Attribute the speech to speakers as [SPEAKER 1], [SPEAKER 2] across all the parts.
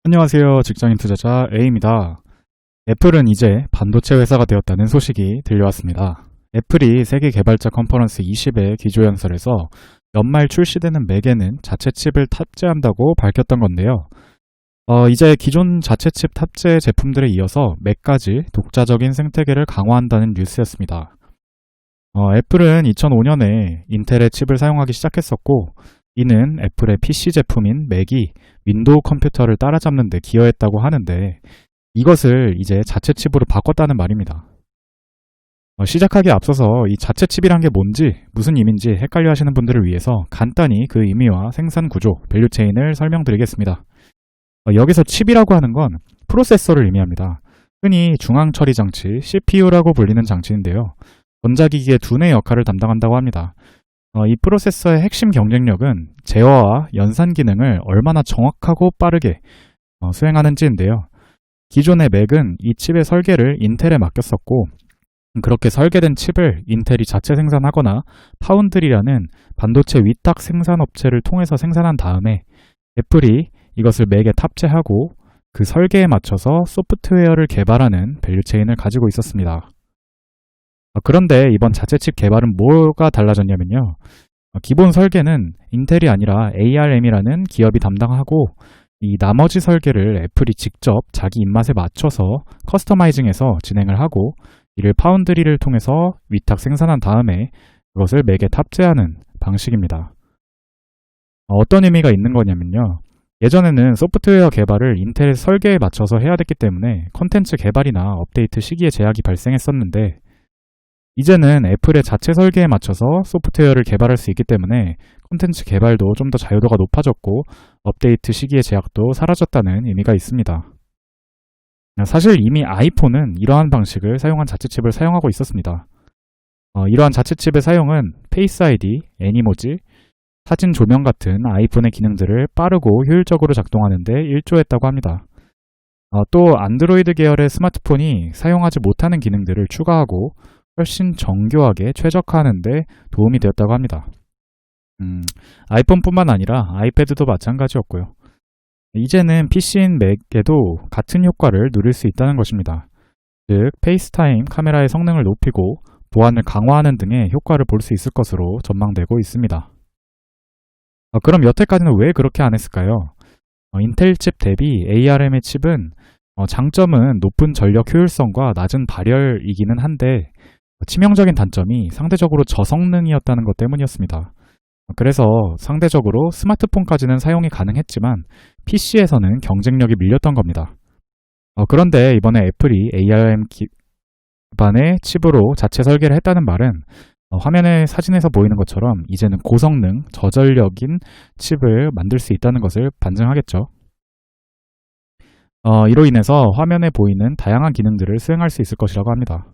[SPEAKER 1] 안녕하세요. 직장인 투자자 A입니다. 애플은 이제 반도체 회사가 되었다는 소식이 들려왔습니다. 애플이 세계 개발자 컨퍼런스 20의 기조연설에서 연말 출시되는 맥에는 자체 칩을 탑재한다고 밝혔던 건데요. 이제 기존 자체 칩 탑재 제품들에 이어서 맥까지 독자적인 생태계를 강화한다는 뉴스였습니다. 애플은 2005년에 인텔의 칩을 사용하기 시작했었고, 이는 애플의 PC 제품인 맥이 윈도우 컴퓨터를 따라잡는 데 기여했다고 하는데, 이것을 이제 자체 칩으로 바꿨다는 말입니다. 시작하기에 앞서서 이 자체 칩이란 게 뭔지, 무슨 의미인지 헷갈려 하시는 분들을 위해서 간단히 그 의미와 생산 구조, 밸류체인을 설명드리겠습니다. 여기서 칩이라고 하는 건 프로세서를 의미합니다. 흔히 중앙 처리 장치, CPU라고 불리는 장치인데요. 전자기기의 두뇌 역할을 담당한다고 합니다. 이 프로세서의 핵심 경쟁력은 제어와 연산 기능을 얼마나 정확하고 빠르게 수행하는지인데요. 기존의 맥은 이 칩의 설계를 인텔에 맡겼었고, 그렇게 설계된 칩을 인텔이 자체 생산하거나 파운드리라는 반도체 위탁 생산업체를 통해서 생산한 다음에 애플이 이것을 맥에 탑재하고 그 설계에 맞춰서 소프트웨어를 개발하는 밸류체인을 가지고 있었습니다. 그런데 이번 자체 칩 개발은 뭐가 달라졌냐면요. 기본 설계는 인텔이 아니라 ARM이라는 기업이 담당하고, 이 나머지 설계를 애플이 직접 자기 입맛에 맞춰서 커스터마이징해서 진행을 하고, 이를 파운드리를 통해서 위탁 생산한 다음에 그것을 맥에 탑재하는 방식입니다. 어떤 의미가 있는 거냐면요. 예전에는 소프트웨어 개발을 인텔의 설계에 맞춰서 해야 됐기 때문에 콘텐츠 개발이나 업데이트 시기에 제약이 발생했었는데, 이제는 애플의 자체 설계에 맞춰서 소프트웨어를 개발할 수 있기 때문에 콘텐츠 개발도 좀 더 자유도가 높아졌고, 업데이트 시기의 제약도 사라졌다는 의미가 있습니다. 사실 이미 아이폰은 이러한 방식을 사용한 자체 칩을 사용하고 있었습니다. 이러한 자체 칩의 사용은 페이스 아이디, 애니모지, 사진 조명 같은 아이폰의 기능들을 빠르고 효율적으로 작동하는데 일조했다고 합니다. 또 안드로이드 계열의 스마트폰이 사용하지 못하는 기능들을 추가하고 훨씬 정교하게 최적화하는 데 도움이 되었다고 합니다. 아이폰뿐만 아니라 아이패드도 마찬가지였고요. 이제는 PC인 맥에도 같은 효과를 누릴 수 있다는 것입니다. 즉, 페이스타임 카메라의 성능을 높이고 보안을 강화하는 등의 효과를 볼 수 있을 것으로 전망되고 있습니다. 그럼 여태까지는 왜 그렇게 안 했을까요? 인텔 칩 대비 ARM의 칩은 장점은 높은 전력 효율성과 낮은 발열이기는 한데, 치명적인 단점이 상대적으로 저성능이었다는 것 때문이었습니다. 그래서 상대적으로 스마트폰까지는 사용이 가능했지만 PC에서는 경쟁력이 밀렸던 겁니다. 그런데 이번에 애플이 ARM 기반의 칩으로 자체 설계를 했다는 말은 화면에 사진에서 보이는 것처럼 이제는 고성능, 저전력인 칩을 만들 수 있다는 것을 반증하겠죠. 이로 인해서 화면에 보이는 다양한 기능들을 수행할 수 있을 것이라고 합니다.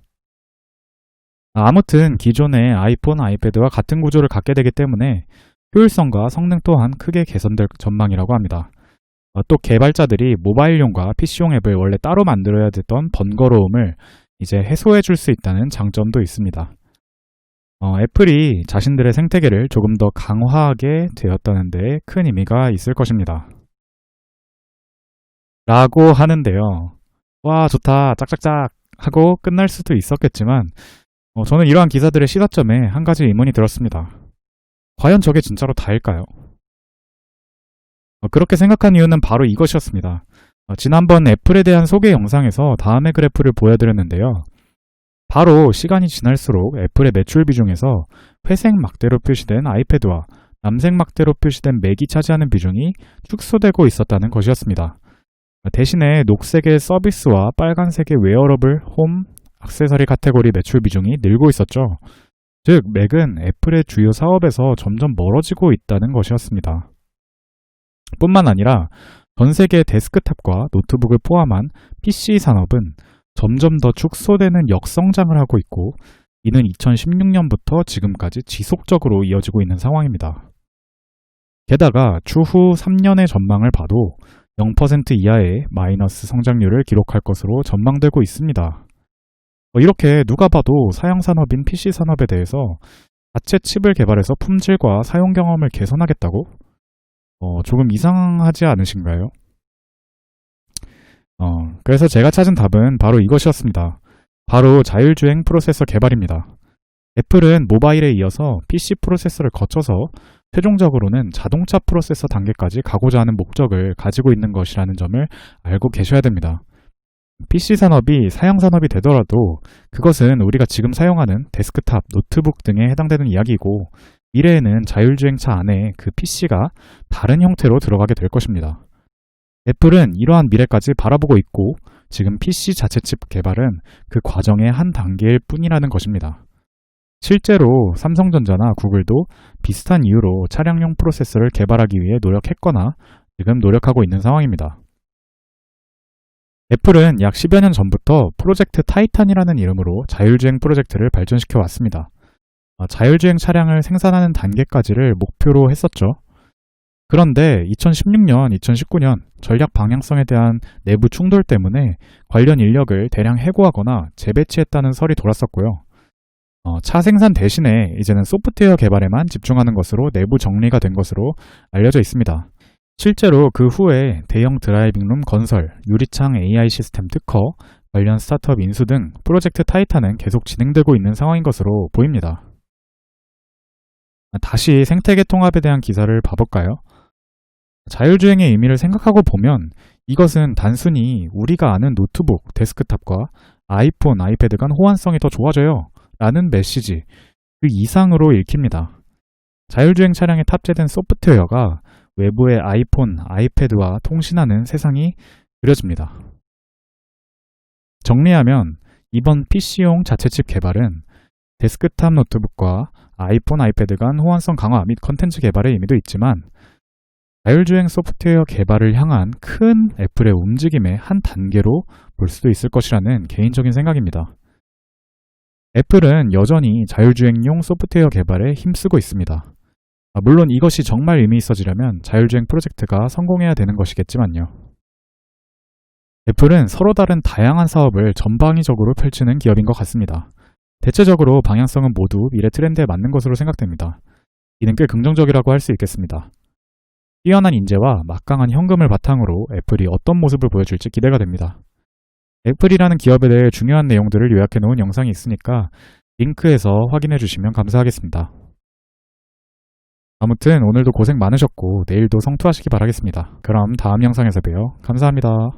[SPEAKER 1] 아무튼 기존의 아이폰, 아이패드와 같은 구조를 갖게 되기 때문에 효율성과 성능 또한 크게 개선될 전망이라고 합니다. 또 개발자들이 모바일용과 PC용 앱을 원래 따로 만들어야 됐던 번거로움을 이제 해소해 줄 수 있다는 장점도 있습니다. 애플이 자신들의 생태계를 조금 더 강화하게 되었다는 데 큰 의미가 있을 것입니다. 라고 하는데요. 와, 좋다, 짝짝짝 하고 끝날 수도 있었겠지만, 저는 이러한 기사들의 시사점에 한 가지 의문이 들었습니다. 과연 저게 진짜로 다일까요? 그렇게 생각한 이유는 바로 이것이었습니다. 지난번 애플에 대한 소개 영상에서 다음의 그래프를 보여드렸는데요. 바로 시간이 지날수록 애플의 매출 비중에서 회색 막대로 표시된 아이패드와 남색 막대로 표시된 맥이 차지하는 비중이 축소되고 있었다는 것이었습니다. 대신에 녹색의 서비스와 빨간색의 웨어러블, 홈, 액세서리 카테고리 매출 비중이 늘고 있었죠. 즉, 맥은 애플의 주요 사업에서 점점 멀어지고 있다는 것이었습니다. 뿐만 아니라 전 세계 데스크탑과 노트북을 포함한 PC 산업은 점점 더 축소되는 역성장을 하고 있고, 이는 2016년부터 지금까지 지속적으로 이어지고 있는 상황입니다. 게다가 추후 3년의 전망을 봐도 0% 이하의 마이너스 성장률을 기록할 것으로 전망되고 있습니다. 이렇게 누가 봐도 사양산업인 PC 산업에 대해서 자체 칩을 개발해서 품질과 사용 경험을 개선하겠다고? 조금 이상하지 않으신가요? 그래서 제가 찾은 답은 바로 이것이었습니다. 바로 자율주행 프로세서 개발입니다. 애플은 모바일에 이어서 PC 프로세서를 거쳐서 최종적으로는 자동차 프로세서 단계까지 가고자 하는 목적을 가지고 있는 것이라는 점을 알고 계셔야 됩니다. PC 산업이 사양 산업이 되더라도 그것은 우리가 지금 사용하는 데스크탑, 노트북 등에 해당되는 이야기이고, 미래에는 자율주행차 안에 그 PC가 다른 형태로 들어가게 될 것입니다. 애플은 이러한 미래까지 바라보고 있고, 지금 PC 자체 칩 개발은 그 과정의 한 단계일 뿐이라는 것입니다. 실제로 삼성전자나 구글도 비슷한 이유로 차량용 프로세서를 개발하기 위해 노력했거나 지금 노력하고 있는 상황입니다. 애플은 약 10여 년 전부터 프로젝트 타이탄이라는 이름으로 자율주행 프로젝트를 발전시켜 왔습니다. 자율주행 차량을 생산하는 단계까지를 목표로 했었죠. 그런데 2016년, 2019년 전략 방향성에 대한 내부 충돌 때문에 관련 인력을 대량 해고하거나 재배치했다는 설이 돌았었고요. 차 생산 대신에 이제는 소프트웨어 개발에만 집중하는 것으로 내부 정리가 된 것으로 알려져 있습니다. 실제로 그 후에 대형 드라이빙룸 건설, 유리창 AI 시스템 특허, 관련 스타트업 인수 등 프로젝트 타이탄은 계속 진행되고 있는 상황인 것으로 보입니다. 다시 생태계 통합에 대한 기사를 봐볼까요? 자율주행의 의미를 생각하고 보면 이것은 단순히 우리가 아는 노트북, 데스크탑과 아이폰, 아이패드 간 호환성이 더 좋아져요 라는 메시지 그 이상으로 읽힙니다. 자율주행 차량에 탑재된 소프트웨어가 외부의 아이폰, 아이패드와 통신하는 세상이 그려집니다. 정리하면 이번 PC용 자체칩 개발은 데스크탑 노트북과 아이폰, 아이패드 간 호환성 강화 및 컨텐츠 개발의 의미도 있지만 자율주행 소프트웨어 개발을 향한 큰 애플의 움직임의 한 단계로 볼 수도 있을 것이라는 개인적인 생각입니다. 애플은 여전히 자율주행용 소프트웨어 개발에 힘쓰고 있습니다. 물론 이것이 정말 의미 있어지려면 자율주행 프로젝트가 성공해야 되는 것이겠지만요. 애플은 서로 다른 다양한 사업을 전방위적으로 펼치는 기업인 것 같습니다. 대체적으로 방향성은 모두 미래 트렌드에 맞는 것으로 생각됩니다. 이는 꽤 긍정적이라고 할 수 있겠습니다. 뛰어난 인재와 막강한 현금을 바탕으로 애플이 어떤 모습을 보여줄지 기대가 됩니다. 애플이라는 기업에 대해 중요한 내용들을 요약해 놓은 영상이 있으니까 링크에서 확인해 주시면 감사하겠습니다. 아무튼 오늘도 고생 많으셨고 내일도 성투하시기 바라겠습니다. 그럼 다음 영상에서 봬요. 감사합니다.